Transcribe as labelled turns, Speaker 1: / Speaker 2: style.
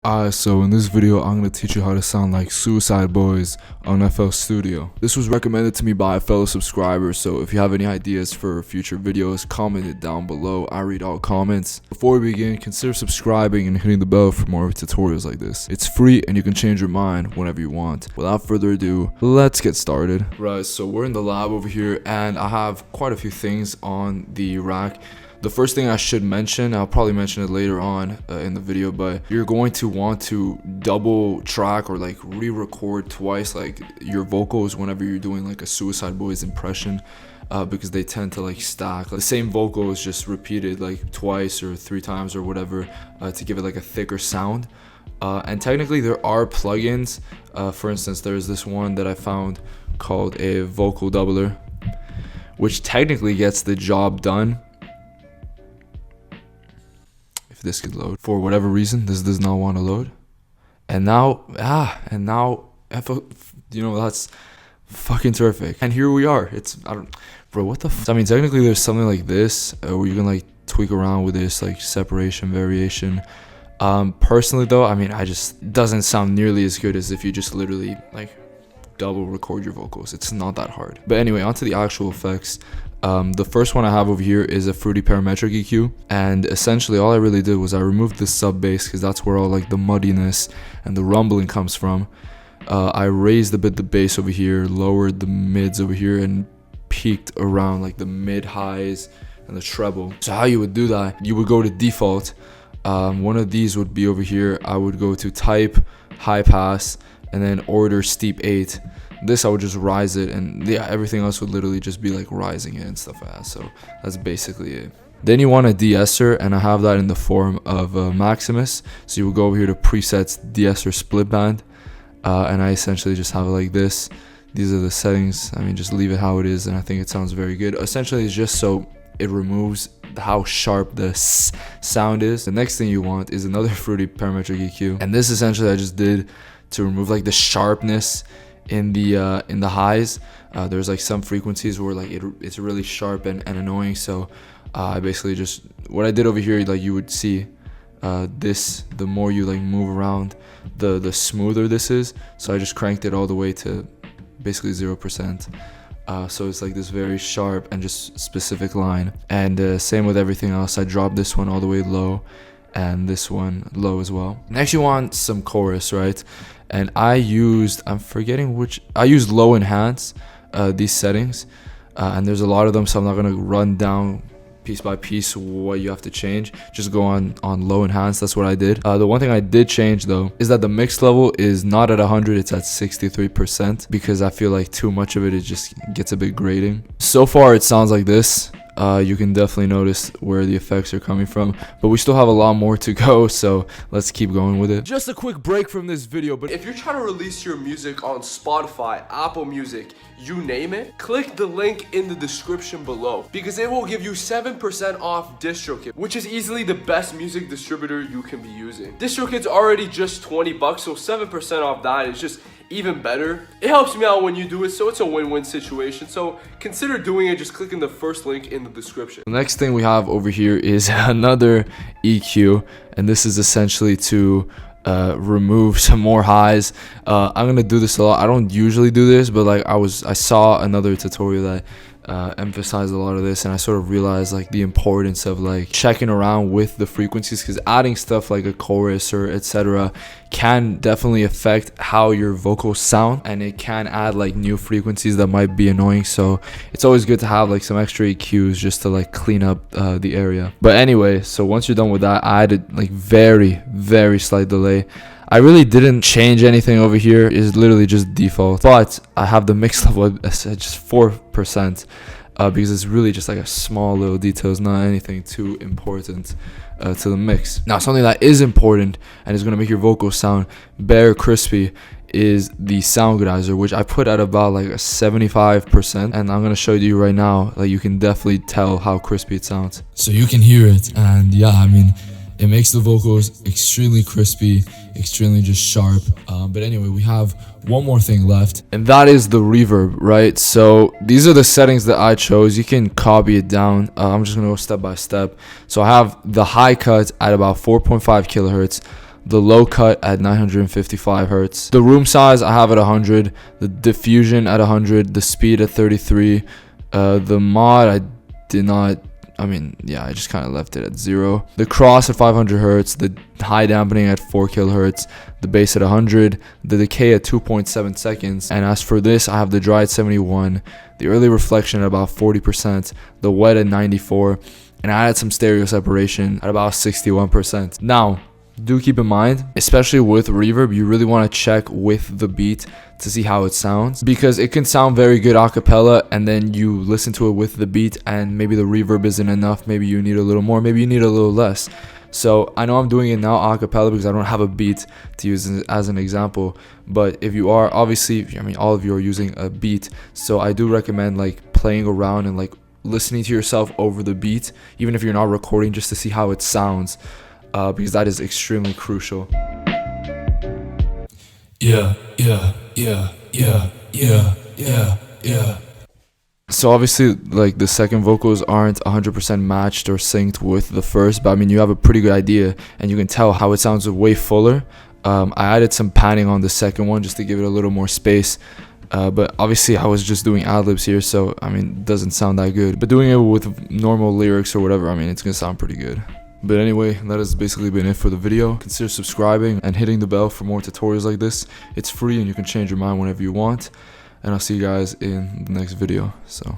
Speaker 1: So in this video, I'm going to teach you how to sound like Suicide Boys on FL Studio. This was recommended to me by a fellow subscriber, so if you have any ideas for future videos, comment it down below. I read all comments. Before we begin, consider subscribing and hitting the bell for more tutorials like this. It's free and you can change your mind whenever you want. Without further ado, let's get started. Right, so we're in the lab over here and I have quite a few things on the rack. The first thing I should mention, I'll probably mention it later on in the video, but you're going to want to double track or like re-record twice like your vocals whenever you're doing like a Suicide Boys impression, because they tend to like stack. Like, the same vocal is just repeated like twice or 3 times or whatever to give it like a thicker sound. And technically there are plugins. For instance, there's this one that I found called a vocal doubler, which technically gets the job done. If this could load, for whatever reason this does not want to load, and now that's fucking terrific. And here we are. Bro, what the I mean, technically there's something like this where you can like tweak around with this like separation, variation. Personally though, I mean, doesn't sound nearly as good as if you just literally like double record your vocals. It's not that hard. But anyway, onto the actual effects. The first one I have over here is a fruity parametric EQ, and essentially all I really did was I removed the sub bass because that's where all like the muddiness and the rumbling comes from. I raised a bit the bass over here, lowered the mids over here, and peaked around like the mid highs and the treble. So how you would do that, you would go to default. One of these would be over here. I would go to type, high pass, and then order steep 8. This I would just rise it, and yeah, everything else would literally just be like rising it and stuff like that. So that's basically it. Then you want a de-esser, and I have that in the form of Maximus. So you would go over here to presets, de-esser split band, and I essentially just have it like this. These are the settings. I mean, just leave it how it is, and I think it sounds very good. Essentially it's just so it removes how sharp the sound is. The next thing you want is another fruity parametric EQ, and this essentially I just did to remove like the sharpness in the highs. There's like some frequencies where like it's really sharp and annoying, so I basically just, what I did over here, like you would see this, the more you like move around, the smoother this is. So I just cranked it all the way to basically 0%. So it's like this very sharp and just specific line. And same with everything else. I dropped this one all the way low and this one low as well. Next you want some chorus, right? And I used low enhance, these settings, and there's a lot of them, so I'm not gonna run down piece by piece what you have to change. Just go on low enhance. That's what I did. The one thing I did change though is that the mix level is not at 100, it's at 63%, because I feel like too much of it just gets a bit grating. So far it sounds like this. You can definitely notice where the effects are coming from, but we still have a lot more to go, so let's keep going with it.
Speaker 2: Just a quick break from this video, but if you're trying to release your music on Spotify, Apple Music, you name it, click the link in the description below, because it will give you 7% off DistroKid, which is easily the best music distributor you can be using. DistroKid's already just 20 bucks, so 7% off that is just even better. It helps me out when you do it, so it's a win-win situation. So consider doing it, just clicking the first link in the description.
Speaker 1: The next thing we have over here is another EQ, and this is essentially to remove some more highs. I'm gonna do this a lot. I don't usually do this, but like I saw another tutorial that emphasized a lot of this, and I sort of realized like the importance of like checking around with the frequencies, because adding stuff like a chorus or etc. can definitely affect how your vocals sound, and it can add like new frequencies that might be annoying. So it's always good to have like some extra EQs just to like clean up the area. But anyway, so once you're done with that, I added like very slight delay. I really didn't change anything over here. It's literally just default, but I have the mix level at just 4%, because it's really just like a small little detail. It's not anything too important to the mix. Now, something that is important and is going to make your vocals sound bare crispy is the sound gradizer, which I put at about like a 75%, and I'm going to show you right now. Like, you can definitely tell how crispy it sounds. So you can hear it, and yeah, I mean, it makes the vocals extremely crispy, extremely just sharp. But anyway, we have one more thing left, and that is the reverb, right? So these are the settings that I chose. You can copy it down. I'm just gonna go step by step. So I have the high cut at about 4.5 kilohertz, the low cut at 955 hertz. The room size I have at 100, the diffusion at 100, the speed at 33. The mod I did not, I just kind of left it at 0. The cross at 500 hertz, the high dampening at 4 kilohertz, the bass at 100, the decay at 2.7 seconds. And as for this, I have the dry at 71, the early reflection at about 40%, the wet at 94, and I added some stereo separation at about 61%. Now, do keep in mind, especially with reverb, you really want to check with the beat to see how it sounds, because it can sound very good a cappella and then you listen to it with the beat and maybe the reverb isn't enough, maybe you need a little more, maybe you need a little less. So I know I'm doing it now a cappella because I don't have a beat to use as an example, but if you are, obviously, all of you are using a beat, so I do recommend like playing around and like listening to yourself over the beat, even if you're not recording, just to see how it sounds, because that is extremely crucial. Yeah. So obviously, like, the second vocals aren't 100% matched or synced with the first, but you have a pretty good idea and you can tell how it sounds way fuller. I added some panning on the second one just to give it a little more space, but obviously I was just doing ad-libs here, so it doesn't sound that good. But doing it with normal lyrics or whatever, it's gonna sound pretty good. But anyway, that has basically been it for the video. Consider subscribing and hitting the bell for more tutorials like this. It's free and you can change your mind whenever you want. And I'll see you guys in the next video. So